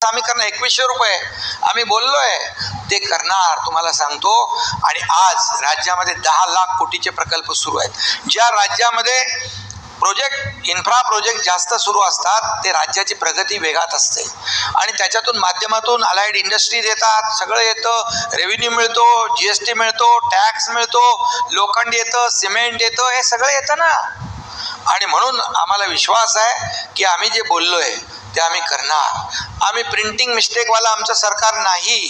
तर आम्ही करणार. 2100 रुपये आम्ही बोललोय ते करणार तुम्हाला सांगतो. आणि आज राज्यामध्ये 10 लाख कोटीचे प्रकल्प सुरू आहेत. ज्या राज्यामध्ये इन्फ्रा प्रोजेक्ट जास्त सुरू असतात ते राज्याची प्रगती वेगात असते आणि त्याच्यातून माध्यमातून अलाइड इंडस्ट्रीज येतात, सगळं येतं, रेव्हेन्यू मिळतो, GST मिळतो, टॅक्स मिळतो, लोखंड येतं, सिमेंट येतं, हे सगळं येतं ना. आणि म्हणून आम्हाला विश्वास आहे की आम्ही जे बोललोय ते आम्ही करणार. आम्ही प्रिंटिंग मिस्टेकवाला आमचं सरकार नाही.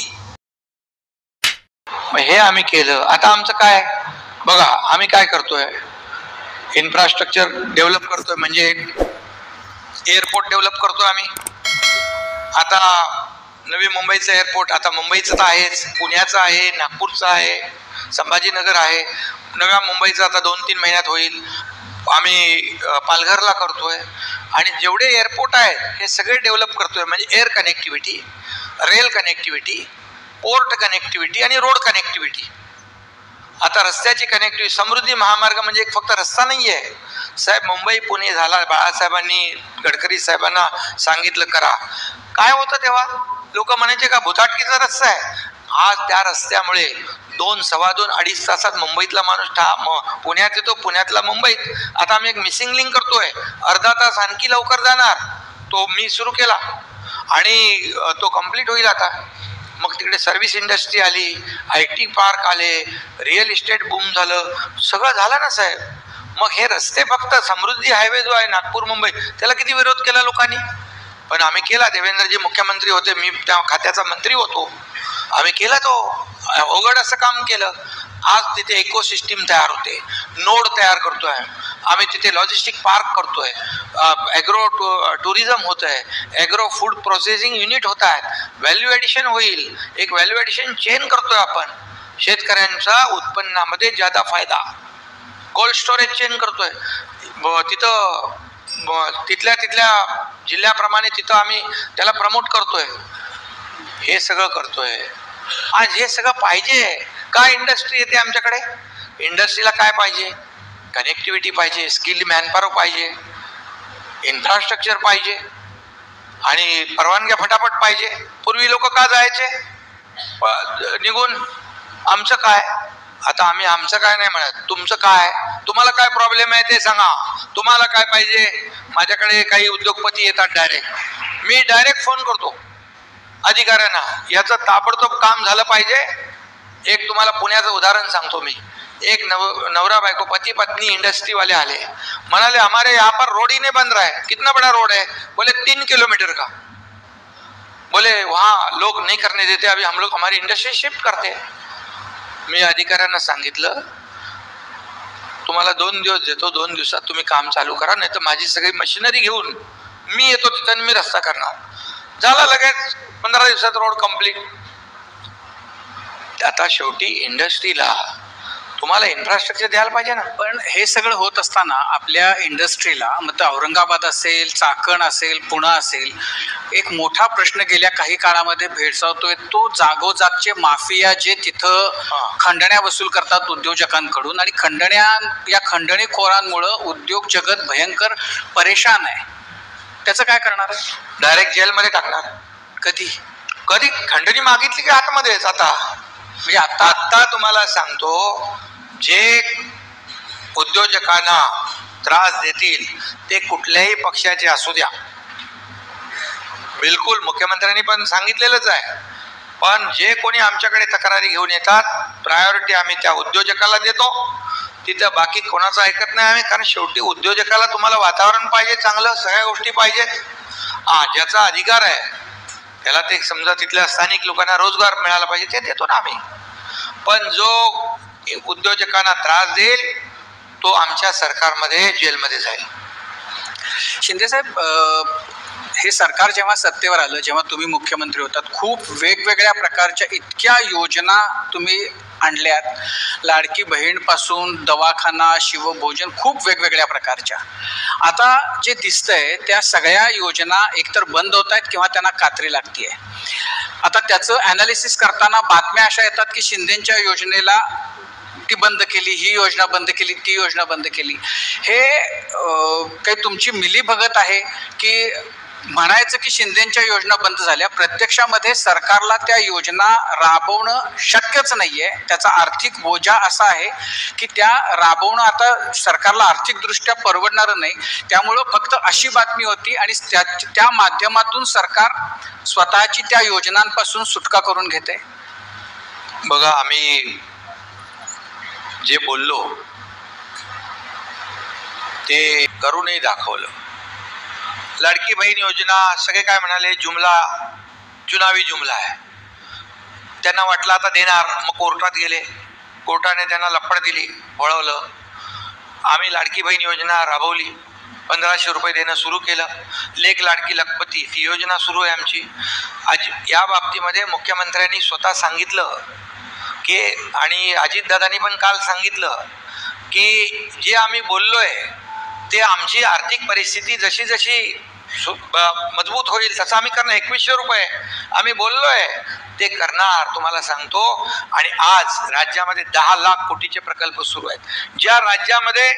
हे आम्ही केलं. आता आमचं काय बघा, आम्ही काय करतोय, इन्फ्रास्ट्रक्चर डेव्हलप करतोय, म्हणजे एअरपोर्ट डेव्हलप करतोय आम्ही. आता नवी मुंबईचं एअरपोर्ट, आता मुंबईचं तर आहेच, पुण्याचं आहे, नागपूरचं आहे, संभाजीनगर आहे. नव्या मुंबईचं आता 2-3 महिन्यात होईल. आम्ही पालघरला करतोय. आणि जेवढे एअरपोर्ट आहेत हे सगळे डेव्हलप करतोय, म्हणजे air connectivity, rail connectivity, port connectivity आणि रोड कनेक्टिव्हिटी. आता रस्त्याची कनेक्टिव्हिटी, समृद्धी महामार्ग म्हणजे एक फक्त रस्ता नाही आहे साहेब. मुंबई पुणे झाला, बाळासाहेबांनी गडकरी साहेबांना सांगितलं करा. काय होतं तेव्हा, लोक म्हणायचे का भुताटकीचा रस्ता आहे. आज त्या रस्त्यामुळे 2-2.5 तासात मुंबईतला माणूस पुण्यात येतो, पुण्यातला मुंबईत. आता आम्ही एक मिसिंग लिंक करतोय, अर्धा तास आणखी लवकर जाणार, तो मी सुरू केला आणि तो कंप्लीट होईल आता. मग तिकडे सर्व्हिस इंडस्ट्री आली, IT पार्क आले, रिअल इस्टेट बूम झालं, सगळं झालं ना साहेब. मग हे रस्ते, फक्त समृद्धी हायवे जो आहे नागपूर मुंबई, त्याला किती विरोध केला लोकांनी, पण आम्ही केला. देवेंद्रजी मुख्यमंत्री होते, मी त्या खात्याचा मंत्री होतो, आम्ही केला. तो अवघड असं काम केलं. आज तिथे इकोसिस्टीम तयार होते, नोड तयार करतोय आम्ही, तिथे लॉजिस्टिक पार्क करतोय, ॲग्रो टुरिझम होत आहे, ॲग्रो फूड प्रोसेसिंग युनिट होत आहेत, व्हॅल्यू ॲडिशन होईल, एक व्हॅल्यू ॲडिशन चेन करतोय आपण, शेतकऱ्यांचा उत्पन्नामध्ये ज्यादा फायदा, कोल्ड स्टोरेज चेन करतोय तिथं, तिथल्या जिल्ह्याप्रमाणे तिथं आम्ही त्याला प्रमोट करतोय. हे सगळं करतोय. आज हे सगळं पाहिजे. काय इंडस्ट्री येते आमच्याकडे, इंडस्ट्रीला काय पाहिजे, कनेक्टिव्हिटी पाहिजे, स्किल्ड मॅनपॉवर पाहिजे, इन्फ्रास्ट्रक्चर पाहिजे आणि परवानग्या फटाफट पाहिजे. पूर्वी लोक का जायचे निघून, आमचं काय. आता आम्ही आमचं काय नाही म्हणत, तुमचं काय, तुम्हाला काय प्रॉब्लेम आहे ते सांगा, तुम्हाला काय पाहिजे. माझ्याकडे काही उद्योगपती येतात डायरेक्ट, मी डायरेक्ट फोन करतो अधिकाऱ्यांना, याचं ताबडतोब काम झालं पाहिजे. एक तुम्हाला पुण्याचं उदाहरण सांगतो मी. एक नवरा बायको, पति पत्नी इंडस्ट्री वाले आले, म्हणाले हमारे यहाँ पर रोड ही नहीं बन रहा है. कितना बड़ा रोड है, बोले 3 किलोमीटर का. बोले वहाँ लोग नहीं करने देते, अभी हम लोग हमारी इंडस्ट्री शिफ्ट करते. मी अधिकाऱ्यांना सांगितलं तुम्हाला 2 दिवस देतो, 2 दिवसात तुम्ही काम चालू करा, नाही तर माझी सगळी मशिनरी घेऊन मी येतो तिथं, मी रस्ता करणार. झाला लगेच 15 दिवसात रोड कंप्लीट. आता शेवटी इंडस्ट्रीला तुम्हाला इन्फ्रास्ट्रक्चर द्यायला पाहिजे ना. पण हे सगळं होत असताना आपल्या इंडस्ट्रीला, मग औरंगाबाद असेल, चाकण असेल, पुणे असेल, एक मोठा प्रश्न गेल्या काही काळामध्ये भेडसावतोय, तो जागोजागचे माफिया जे तिथं खंडण्या वसूल करतात उद्योजकांकडून, आणि या खंडणीखोरांमुळं उद्योग जगत भयंकर परेशान आहे. त्याचं काय करणार आहे? डायरेक्ट जेलमध्ये टाकणार. कधी खंडणी मागितली की आतमध्येच. आता म्हणजे आता तुम्हाला सांगतो, जे उद्योजकांना त्रास देतील ते कुठल्याही पक्षाचे असू द्या, बिलकुल मुख्यमंत्र्यांनी पण सांगितलेलंच आहे, पण जे कोणी आमच्याकडे तक्रारी घेऊन येतात, प्रायोरिटी आम्ही त्या उद्योजकाला देतो. तिथं बाकी कोणाचं ऐकत नाही आम्ही, कारण शेवटी उद्योजकाला तुम्हाला वातावरण पाहिजे चांगलं, सगळ्या गोष्टी पाहिजेत. ज्याचा अधिकार आहे त्याला ते समजा तिथल्या स्थानिक लोकांना रोजगार मिळाला पाहिजे ते देतो ना आम्ही. पण जो उद्योजकांना त्रास देईल तो आमच्या सरकारमध्ये जेलमध्ये जाईल. शिंदे साहेब, हे सरकार जेव्हा सत्तेवर आलं, जेव्हा तुम्ही मुख्यमंत्री होतात, खूप वेगवेगळ्या प्रकारच्या इतक्या योजना तुम्ही आणल्यात, लाडकी बहीणपासून दवाखाना, शिवभोजन, खूप वेगवेगळ्या प्रकारच्या. आता जे दिसतंय त्या सगळ्या योजना एकतर बंद होत आहेत किंवा त्यांना कात्री लागतीये. आता त्याचं ॲनालिसिस करताना बातम्या अशा येतात की शिंदेच्या योजनेला ती बंद केली, ही योजना बंद केली, ती योजना बंद केली. हे काही तुमची मिलीभगत आहे की म्हणायचं की शिंदेच्या योजना बंद झाल्या, प्रत्यक्षामध्ये सरकारला त्या योजना राबवणं शक्यच नाहीये. त्याचा आर्थिक बोजा असा आहे की त्या राबवणं आता सरकारला आर्थिकदृष्ट्या परवडणारं नाही. त्यामुळं फक्त अशी बातमी होती आणि त्या माध्यमातून सरकार स्वतःची त्या योजनांपासून सुटका करून घेते. बघा, आम्ही जे बोललो ते करूनही दाखवलं. लाडकी बहीण योजना सगळे काय म्हणाले, चुनावी जुमला आहे. त्यांना वाटलं आता देणार, मग कोर्टात गेले, कोर्टाने त्यांना लफड दिली, वळवलं. आम्ही लाडकी बहीण योजना राबवली, 1500 रुपये देणं सुरू केलं. लेक लाडकी लखपती ती योजना सुरू आहे आमची. आज या बाबतीमध्ये मुख्यमंत्र्यांनी स्वतः सांगितलं की, आणि अजितदादांनी पण काल सांगितलं की जे आम्ही बोललोय ते आमची आर्थिक परिस्थिती जशी जशी मजबूत होईल तसं आम्ही करणार. 2100 रुपये आम्ही बोललोय ते करणार, तुम्हाला सांगतो. आणि आज राज्यामध्ये 10 लाख कोटीचे प्रकल्प सुरू आहेत. ज्या राज्यामध्ये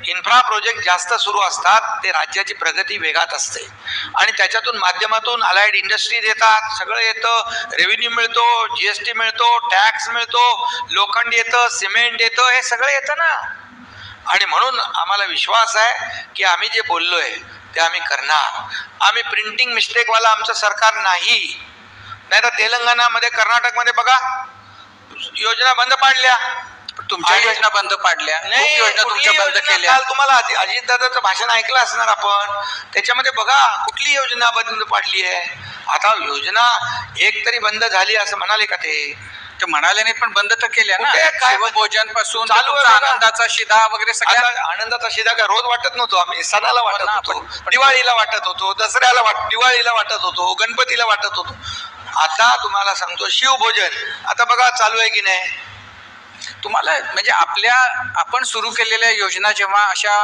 इन्फ्रा प्रोजेक्ट जास्त सुरू असतात ते राज्याची प्रगती वेगात असते आणि त्याच्यातून माध्यमातून अलाइड इंडस्ट्रीज येतात, सगळं येतं, रेव्हेन्यू मिळतो, GST मिळतो, टॅक्स मिळतो, लोखंड येतं, सिमेंट येतं, हे सगळं येतं ना. आणि म्हणून आम्हाला विश्वास आहे की आम्ही जे बोललोय ते आम्ही करणार. आम्ही प्रिंटिंग मिस्टेकवाला आमचं सरकार नाही. नाही तर तेलंगणामध्ये, कर्नाटकमध्ये बघा योजना बंद पाडल्या. तुमच्या योजना बंद पाडल्या, नाही, योजना तुमच्या बंद केल्या. काल तुम्हाला अजितदादाचं भाषण ऐकलं असणार आपण, त्याच्यामध्ये बघा कुठली योजना बंद पाडली आहे. आता योजना एक तरी बंद झाली असं म्हणाले का ते म्हणाले नाही, पण बंद तर केल्या ना. शिवभोजन पासून चालू आनंदाचा शिदा वगैरे सगळ्या. आनंदाचा शिदा काय रोज वाटत नव्हतो आम्ही, सणाला वाटत होतो, दिवाळीला वाटत होतो, दसऱ्याला दिवाळीला वाटत होतो, गणपतीला वाटत होतो. आता तुम्हाला सांगतो शिवभोजन आता बघा चालू आहे की नाही. तुम्हाला म्हणजे आपण सुरू केलेल्या योजना जेव्हा अशा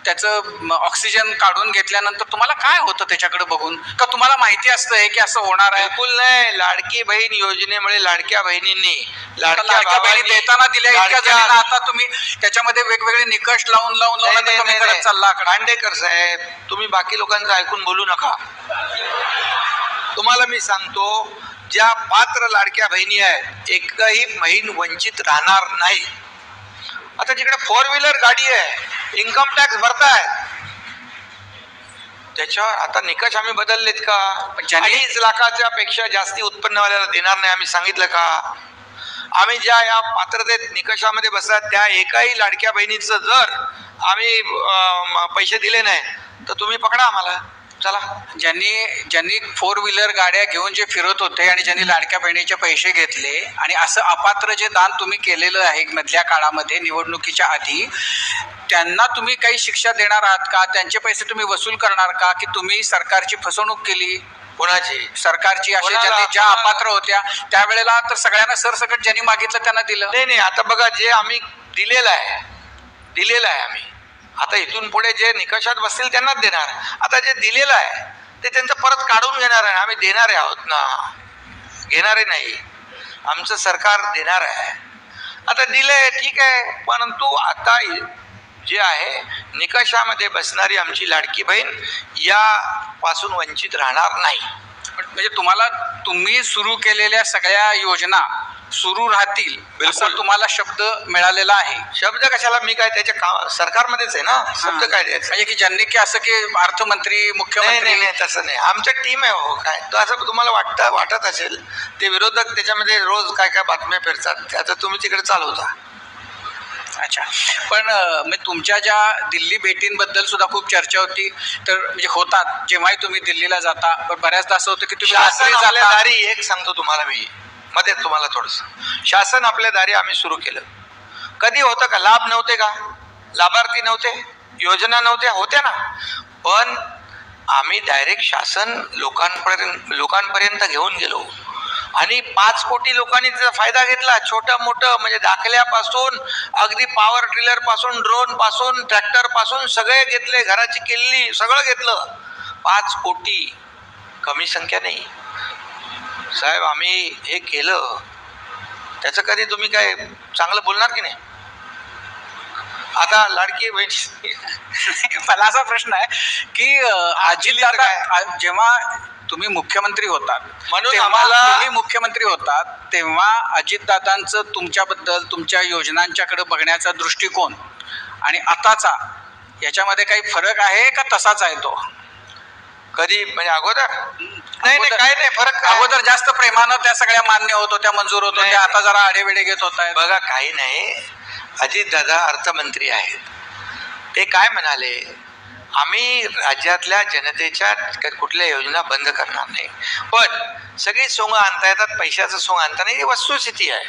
त्याचं ऑक्सिजन काढून घेतल्यानंतर तुम्हाला काय होतं त्याच्याकडे बघून? का तुम्हाला माहिती असतं की असं होणार आहे? बिलकुल नाही. लाडकी बहीण योजनेमुळे लाडक्या बहिणींनी लाडक्या बहिणी देताना दिल्या इतक्या जणांना, आता तुम्ही त्याच्यामध्ये वेगवेगळे निकष लावून कमी करत चालला. खांडेकर साहेब, तुम्ही बाकी लोकांचं ऐकून बोलू नका. तुम्हाला मी सांगतो, ज्या पात्र लाडक्या बहिणी आहेत एकही बहीण वंचित राहणार नाही. आता जिकडे 4 व्हीलर गाडी आहे, इन्कम टॅक्स भरतायत, त्याच्यावर आता निकष आम्ही बदललेत का? 2.5 लाखाच्या पेक्षा जास्ती उत्पन्नवाल्याला देणार नाही आम्ही सांगितलं का? आम्ही ज्या या पात्रतेत निकषामध्ये बसतात त्या एकाही लाडक्या बहिणीचं जर आम्ही पैसे दिले नाही तर तुम्ही पकडा आम्हाला. चला, ज्यांनी 4 व्हीलर गाड्या घेऊन जे फिरत होते आणि ज्यांनी लाडक्या बहिणीचे पैसे घेतले आणि असं अपात्र जे दान तुम्ही केलेलं आहे मधल्या काळामध्ये निवडणुकीच्या आधी, त्यांना तुम्ही काही शिक्षा देणार आहात का? त्यांचे पैसे तुम्ही वसूल करणार का? की तुम्ही सरकारची फसवणूक केली? कोणाची? सरकारची. असे ज्यांनी ज्या अपात्र होत्या त्यावेळेला तर सगळ्यांना सरसकट ज्यांनी मागितलं त्यांना दिलं. नाही, आता बघा जे आम्ही दिलेलं आहे आम्ही, आता इथून पुढे जे निकषात बसतील त्यांनाच देणार. आता जे दिलेलं आहे ते त्यांचं परत काढून घेणार आहे, आम्ही देणारे आहोत ना, घेणारे नाही. आमचं सरकार देणार आहे. आता दिलंय ठीक आहे, परंतु आता जे आहे निकषामध्ये बसणारी आमची लाडकी बहीण या पासून वंचित राहणार नाही. म्हणजे तुम्ही सुरू केलेल्या सगळ्या योजना सुरू राहतील असं तुम्हाला शब्द मिळालेला आहे. शब्द कशाला? मी काय त्याच्या सरकारमध्येच आहे ना, शब्द काय द्यायचं? म्हणजे की ज्यांनी की असं की अर्थमंत्री, मुख्यमंत्री? नाही, तसं नाही. आमचं टीम आहे हो. काय तर असं तुम्हाला वाटत असेल, ते विरोधक त्याच्यामध्ये रोज काय काय बातम्या फिरतात, त्याचं तुम्ही तिकडे चालवता. अच्छा, पण तुमच्या ज्या दिल्ली भेटींबद्दल सुद्धा खूप चर्चा होती. तर म्हणजे होतात जेव्हाही तुम्ही दिल्लीला जाता, पण बऱ्याचदा असं होतं की तुम्ही शासन आपल्या दारी, एक सांगतो तुम्हाला मी मध्ये, तुम्हाला थोडस, शासन आपल्या दारी आम्ही सुरू केलं. कधी होतं का? लाभ नव्हते का? लाभार्थी नव्हते? योजना नव्हत्या? होत्या ना. पण आम्ही डायरेक्ट शासन लोकांपर्यंत घेऊन गेलो आणि 5 कोटी लोकांनी त्याचा फायदा घेतला. छोटं मोठं म्हणजे दाखल्यापासून अगदी पॉवर टिलर पासून, ड्रोन पासून, ट्रॅक्टर पासून सगळे घेतले, घराची किल्ली सगळं घेतलं. 5 कोटी कमी संख्या नाही साहेब. आम्ही हे केलं त्याचं कधी तुम्ही काय चांगलं बोलणार की नाही? आता लाडकी बहीण मला असा प्रश्न आहे की अजितदादा जेव्हा तुम्ही मुख्यमंत्री होतात, म्हणून तुम्ही मुख्यमंत्री होतात तेव्हा अजितदादांचं तुमच्याबद्दल, तुमच्या योजनांच्याकडे बघण्याचा दृष्टिकोन आणि आताचा याच्यामध्ये काही फरक आहे का तसाच आहे तो? कधी म्हणजे अगोदर नाही काय नाही फरक. अगोदर जास्त प्रेमानं त्या सगळ्या मान्य होत होत्या, मंजूर होत होत्या, आता जरा आडेवेडे घेत होत आहेत. बघा काही नाही, अजितदादा अर्थमंत्री आहेत, ते काय म्हणाले, आम्ही राज्यातल्या जनतेच्या कुठल्या योजना बंद करणार नाही, पण सगळी सोंग आणता येतात, पैशाचं सोंग आणता नाही, ही वस्तुस्थिती आहे.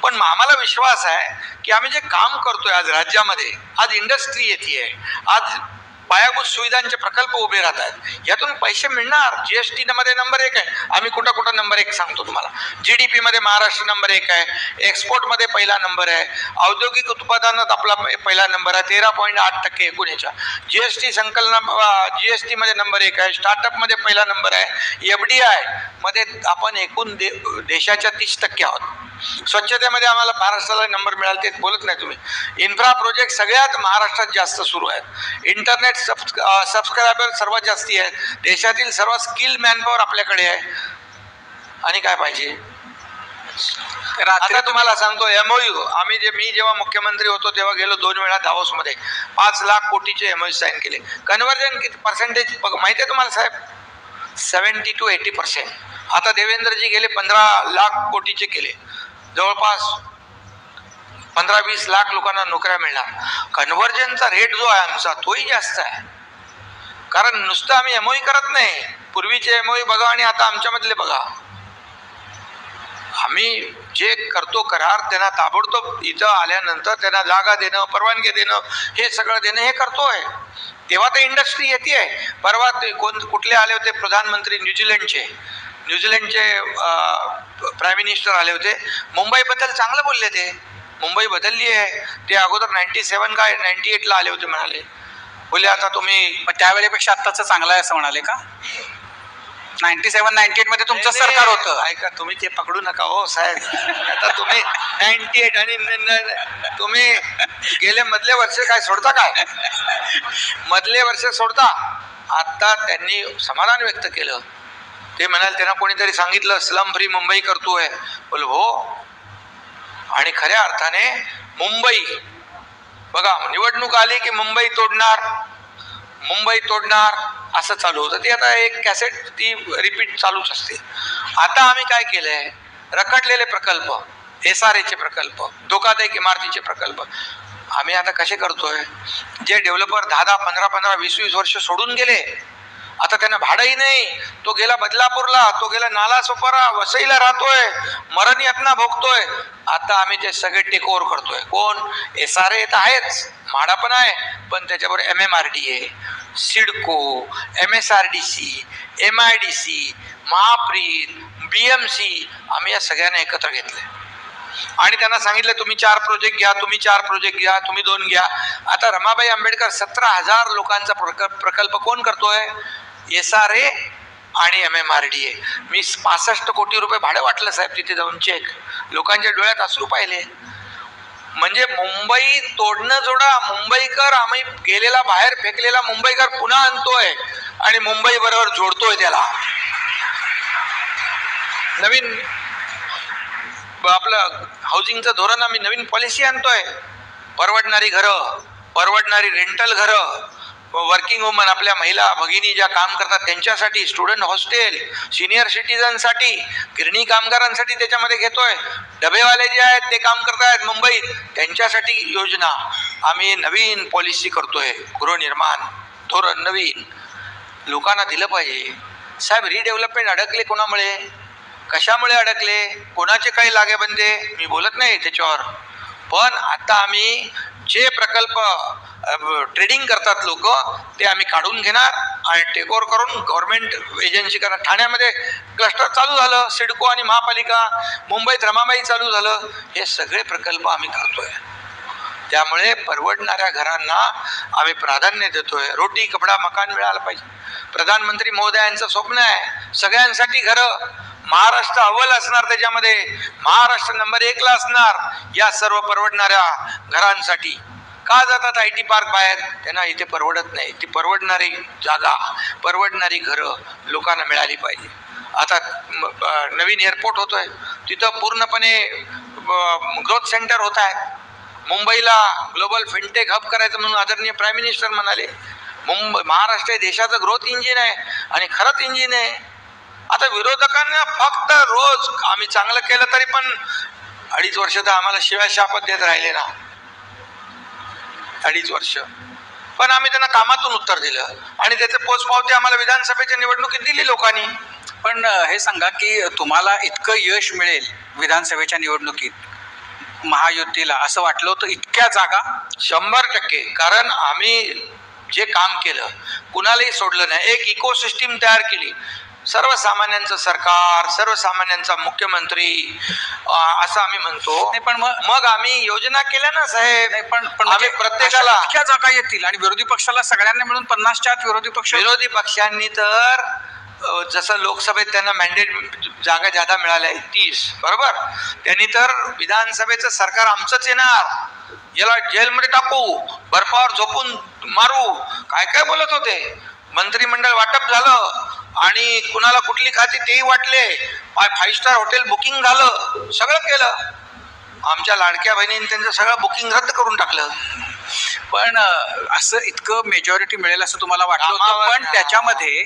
पण आम्हाला विश्वास आहे की आम्ही जे काम करतोय आज राज्यामध्ये, आज इंडस्ट्री येते, आज पायाभूत सुविधांचे प्रकल्प उभे राहत आहेत, यातून पैसे मिळणार. जीएसटी मध्ये नंबर 1 आहे, आम्ही कुठं कुठं नंबर 1 सांगतो तुम्हाला. जीडीपी मध्ये महाराष्ट्र नंबर 1 आहे, एक्सपोर्ट मध्ये पहिला नंबर आहे, औद्योगिक उत्पादनात आपला पहिला नंबर आहे 13.8% एकूणच्या. जीएसटी संकलन जीएसटी मध्ये नंबर 1 आहे, स्टार्टअप मध्ये पहिला नंबर आहे, एफडीआय मध्ये आपण एकूण देशाच्या 30% आहोत. स्वच्छतेमध्ये आम्हाला महाराष्ट्राला नंबर मिळाला, ते बोलत नाही तुम्ही. इन्फ्रा प्रोजेक्ट सगळ्यात महाराष्ट्रात जास्त सुरू आहेत, इंटरनेट सबस्क्रायबर सर्वात जास्ती आहेत, देशातील सर्व स्किल मॅनपॉवर आपल्याकडे आहे. आणि काय पाहिजे? आता तुम्हाला सांगतो, एमओयू आम्ही मी जेव्हा मुख्यमंत्री होतो तेव्हा गेलो 2 वेळा दावोस मध्ये, 5 लाख कोटीचे एमओयू साईन केले. कन्व्हर्जन किती पर्सेंटेज माहिती आहे तुम्हाला साहेब? 70 to 80%. आता देवेंद्रजी गेले 15 लाख कोटीचे केले, जवळपास 15-20 लाख लोकांना नोकऱ्या मिळणार. कन्व्हर्जनचा रेट जो आहे आमचा तोही जास्त आहे, कारण नुसतं आम्ही एमओयू करत नाही. पूर्वीचे एमओयू बघा आणि आता आमच्यामधले बघा. आम्ही जे करतो करार, त्यांना ताबडतोब इथं आल्यानंतर त्यांना जागा देणं, परवानगी देणं, हे सगळं देणं हे करतोय. तेव्हा तर इंडस्ट्री येते आहे. परवा ते कुठले आले होते प्रधानमंत्री? न्यूझीलंडचे प्राईम मिनिस्टर आले होते, मुंबईबद्दल चांगलं बोलले. ते मुंबई बदलली आहे. ते अगोदर 97 काय 98ला आले होते, म्हणाले बोलले आता तुम्ही त्यावेळेपेक्षा आत्ताचं चांगलं आहे असं म्हणाले का? 97-98 मध्ये तुमचं सरकार होतं. ऐका, तुम्ही ते पकडू नका हो साहेब. आता तुम्ही 98 आणि तुम्ही गेले मधले वर्ष काय सोडता काय? मधले वर्ष सोडता. आता त्यांनी समाधान व्यक्त केलं. ते म्हणाले त्यांना कोणीतरी सांगितलं स्लम फ्री मुंबई करतोय. बोल हो. आणि खऱ्या अर्थाने मुंबई बघा, निवडणूक आली की मुंबई तोडणार असं चालू होतं. ते आता एक कॅसेट ती रिपीट चालूच असते. आता आम्ही काय केलंय, रखडलेले प्रकल्प, SRA प्रकल्प, धोकादायक इमारतीचे प्रकल्प आम्ही आता कसे करतोय. जे डेव्हलपर 10-10, 15-15, 20-20 वर्ष सोडून गेले, आता त्यांना भाडंही नाही. तो गेला बदलापूरला, तो गेला नालासोपारा, वसईला राहतोय, मरण यातना भोगतोय. आता आम्ही ते सगळे टेक ओव्हर करतोय. कोण? SRA तर आहेच, म्हाडा पण आहे, पण त्याच्याबरोबर MMRDA, CIDCO, MSRDC, MIDC, Mahapreet, BMC, आम्ही या सगळ्यांना एकत्र घेतले आणि त्यांना सांगितलं तुम्ही 4 प्रोजेक्ट घ्या, तुम्ही 4 प्रोजेक्ट घ्या, तुम्ही 2 घ्या. आता रमाबाई आंबेडकर 17,000 लोकांचा प्रकल्प कोण करतोय? SRA आणि MMRDA. मी 65 कोटी रुपये भाडं वाटलं साहेब तिथे जाऊन. चेक, लोकांच्या डोळ्यात अश्रू पाहिले. म्हणजे मुंबई तोडणं जोडा, मुंबईकर आम्ही गेलेला बाहेर फेकलेला मुंबईकर पुन्हा आणतोय आणि मुंबई बरोबर जोडतोय. त्याला नवीन आपलं हाऊसिंगचं धोरण, आम्ही नवीन पॉलिसी आणतोय. परवडणारी घरं, परवडणारी रेंटल घरं, वर्किंग वुमन आपल्या महिला भगिनी ज्या काम करतात त्यांच्यासाठी, स्टुडंट हॉस्टेल, सिनियर सिटीजनसाठी, गिरणी कामगारांसाठी त्याच्यामध्ये घेतोय. डबेवाले जे आहेत ते काम करतायत मुंबईत, त्यांच्यासाठी योजना. आम्ही नवीन पॉलिसी करतोय, गृहनिर्माण धोरण नवीन. लोकांना दिलं पाहिजे साहेब. रिडेव्हलपमेंट अडकले कोणामुळे, कशामुळे अडकले, कोणाचे काही लागेबंदे मी बोलत नाही त्याच्यावर. पण आता आम्ही जे प्रकल्प ट्रेडिंग करतात लोक, ते आम्ही काढून घेणार आणि टेक ओव्हर करून गव्हर्नमेंट एजन्सी करणार. ठाण्यामध्ये क्लस्टर चालू झालं, सिडको आणि महापालिका, मुंबईत रमाबाई चालू झालं. हे सगळे प्रकल्प आम्ही करतोय. त्यामुळे परवडणाऱ्या घरांना आम्ही प्राधान्य देतोय. रोटी कपडा मकान मिळालं पाहिजे. प्रधानमंत्री महोदयांचं स्वप्न आहे सगळ्यांसाठी घरं. महाराष्ट्र अव्वल असणार, त्याच्यामध्ये महाराष्ट्र नंबर 1ला असणार या सर्व परवडणाऱ्या घरांसाठी. का जातात IT पार्क बाहेर? त्यांना इथे परवडत नाही. ती परवडणारी जागा, परवडणारी घरं लोकांना मिळाली पाहिजे. आता नवीन एअरपोर्ट होतोय, तिथं पूर्णपणे ग्रोथ सेंटर होत आहे. मुंबईला ग्लोबल फिनटेक हब करायचं म्हणून आदरणीय प्राईम मिनिस्टर म्हणाले. महाराष्ट्र हे देशाचं ग्रोथ इंजिन आहे आणि खरंच इंजिन आहे. आता विरोधकांना फक्त रोज आम्ही चांगलं केलं तरी पण 2.5 वर्ष तर आम्हाला शिवाय शापत देत राहिले ना. 2.5 वर्ष पण आम्ही त्यांना कामातून उत्तर दिलं आणि त्याचे पोचपावती आम्हाला विधानसभेच्या निवडणुकीत दिली लोकांनी. पण हे सांगा की तुम्हाला इतकं यश मिळेल विधानसभेच्या निवडणुकीत महायुतीला, असं वाटलं होतं? इतक्या जागा 100%. कारण आम्ही जे काम केलं कुणालाही सोडलं नाही. एक इकोसिस्टीम तयार केली. सर्वसामान्यांचं सरकार, सर्वसामान्यांचा मुख्यमंत्री असं आम्ही म्हणतो. पण मग आम्ही योजना केल्या ना साहेब. पण आम्ही प्रत्येकाला इतक्या जागा येतील आणि विरोधी पक्षाला सगळ्यांना मिळून 50च्या आत विरोधी पक्षांनी तर जसं लोकसभेत त्यांना मॅन्डेट जागा ज्यादा मिळाल्या 30 बरोबर, त्यांनी तर विधानसभेचं सरकार आमचंच येणार, याला जेलमध्ये टाकू, बर्फावर झोपून मारू, काय काय बोलत होते. मंत्रिमंडळ वाटप झालं आणि कुणाला कुठली खाती तेही वाटले. 5 स्टार हॉटेल बुकिंग झालं, सगळं केलं. आमच्या लाडक्या बहिणींनी त्यांचं सगळं बुकिंग रद्द करून टाकलं. पण असं इतकं मेजॉरिटी मिळेल असं तुम्हाला वाटलं होतं? पण त्याच्यामध्ये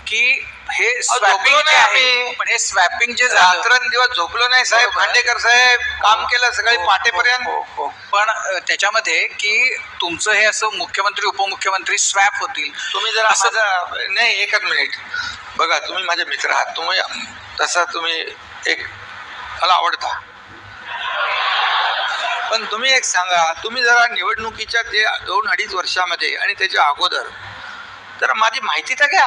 की हे स्वॅपिंग जे आहे, पण हे स्वॅपिंग जे रात्रंदिवस झोपलो नाही साहेब. खांडेकर साहेब काम केलं सगळी पाटेपर्यंत. पण त्याच्यामध्ये की तुमचं हे असं मुख्यमंत्री उपमुख्यमंत्री स्वॅप होतील. तुम्ही जर असं नाही, एकच मिनिट बघा, तुम्ही माझे मित्र आहात, तुम्ही तसा तुम्ही एक मला आवडता. पण तुम्ही एक सांगा, तुम्ही जरा निवडणुकीच्या ते 2-2.5 वर्षामध्ये आणि त्याच्या अगोदर जरा माझी माहिती तर घ्या.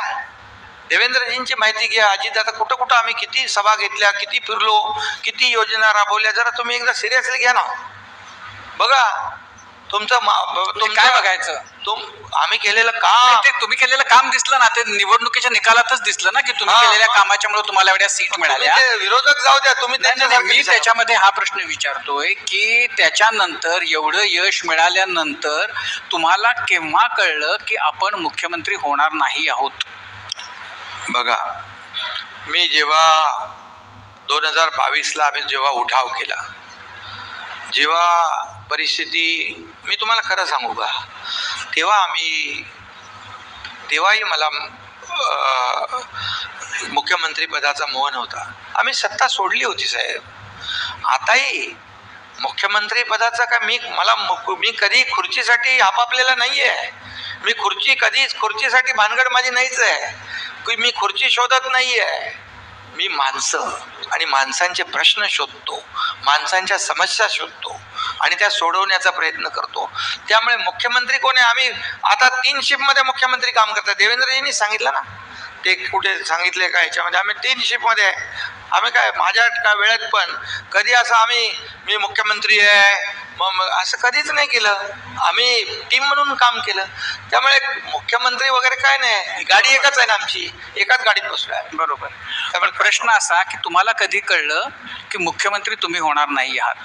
देवेंद्रजींची माहिती घ्या. अजितदादा कुठं कुठं आम्ही किती सभा घेतल्या, किती फिरलो, किती योजना राबवल्या, जरा तुम्ही एकदा सिरियसली घ्या ना. बघा तुमचं काय बघायचं, आम्ही केलेलं काम. ते तुम्ही केलेलं काम दिसलं ना, ते निवडणुकीच्या निकालातच दिसलं ना की तुम्ही केलेल्या कामाच्यामुळे तुम्हाला एवढ्या सीट मिळाल्या. विरोधक जाऊ द्या तुम्ही. मी त्याच्यामध्ये हा प्रश्न विचारतोय की त्याच्यानंतर एवढं यश मिळाल्यानंतर तुम्हाला केव्हा कळलं की आपण मुख्यमंत्री होणार नाही आहोत? बघा, मी जेव्हा 2022ला आम्ही जेव्हा उठाव केला, जेव्हा परिस्थिती, मी तुम्हाला खरं सांगू का, तेव्हाही मला मुख्यमंत्री पदाचा मोह नव्हता. आम्ही सत्ता सोडली होती साहेब. आताही मुख्यमंत्री पदाचा काय मी कधी खुर्चीसाठी आपापलेला नाहीये. मी खुर्चीसाठी भानगड माझी नाहीच आहे. मी खुर्ची शोधत नाहीये. मी माणसं आणि माणसांचे प्रश्न शोधतो, माणसांच्या समस्या शोधतो आणि त्या सोडवण्याचा प्रयत्न करतो. त्यामुळे मुख्यमंत्री कोण आहे? आम्ही आता 3 शिफ्टमध्ये मुख्यमंत्री काम करतात. देवेंद्रजींनी सांगितलं ना, ते कुठे सांगितले का याच्यामध्ये, आम्ही 3 शिफ्टमध्ये आहे. आम्ही काय माझ्या काय वेळेत पण कधी असं मी मुख्यमंत्री आहे मग असं कधीच नाही केलं. आम्ही टीम म्हणून काम केलं. त्यामुळे मुख्यमंत्री वगैरे काय नाही, गाडी एकच आहे ना आमची, एकाच गाडीत बसलो आहे. बरोबर. त्यामुळे प्रश्न असा की तुम्हाला कधी कळलं की मुख्यमंत्री तुम्ही होणार नाही आहात?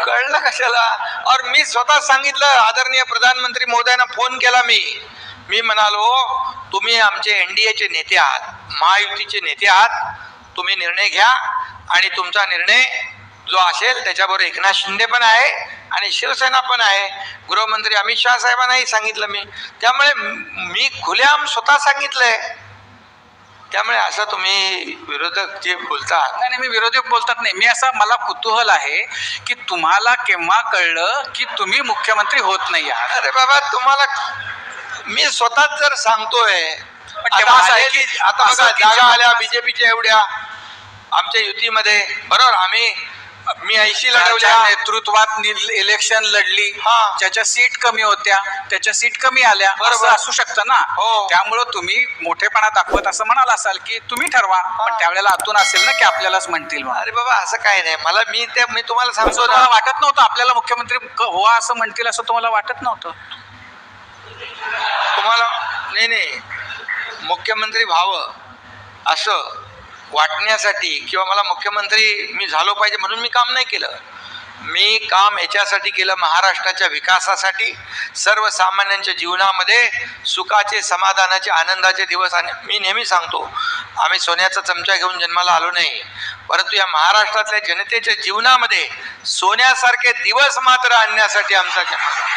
कळलं कशाला? और मी स्वतः सांगितलं, आदरणीय प्रधानमंत्री महोदयांना फोन केला. मी म्हणालो, तुम्ही आमचे NDAचे नेते आहात, महायुतीचे नेते आहात, तुम्ही निर्णय घ्या आणि तुमचा निर्णय जो असेल त्याच्याबरोबर एकनाथ शिंदे पण आहे आणि शिवसेना पण आहे, गृहमंत्री अमित शहा साहेबांनाही सांगितलं मी. त्यामुळे मी खुलेआम स्वतः सांगितलंय. त्यामुळे असं तुम्ही विरोधक जे बोलतात. नाही, मी विरोधक बोलतात नाही, मी असं मला कुतूहल आहे की तुम्हाला केव्हा कळलं की तुम्ही मुख्यमंत्री होत नाही आहात? अरे बाबा, तुम्हाला मी स्वतःच जर सांगतोय. आता बघा, जागा आल्या बीजेपीच्या एवढ्या आमच्या युतीमध्ये, बरोबर. मी 80 लढवल्या, नेतृत्वात इलेक्शन लढली, ज्याच्या सीट कमी होत्या त्याच्या सीट कमी आल्या, बरोबर असू शकतं ना. त्यामुळं तुम्ही मोठेपणा दाखवत असं म्हणाल असाल की तुम्ही ठरवा, पण त्यावेळेला आतून असेल ना की आपल्यालाच म्हणतील. अरे बाबा, असं काही नाही. मी तुम्हाला सांगतो, तुम्हाला वाटत नव्हतं आपल्याला मुख्यमंत्री व्हा असं म्हणतील असं तुम्हाला वाटत नव्हतं? तुम्हाला नाही मुख्यमंत्री व्हावं असं वाटण्यासाठी किंवा मला मुख्यमंत्री मी झालो पाहिजे म्हणून मी काम नाही केलं. मी काम याच्यासाठी केलं, महाराष्ट्राच्या विकासासाठी, सर्वसामान्यांच्या जीवनामध्ये सुखाचे, समाधानाचे, आनंदाचे दिवस. आणि मी नेहमी सांगतो, आम्ही सोन्याचा चमचा घेऊन जन्माला आलो नाही, परंतु या महाराष्ट्रातल्या जनतेच्या जीवनामध्ये सोन्यासारखे दिवस मात्र आणण्यासाठी आमचा जन्म झाला.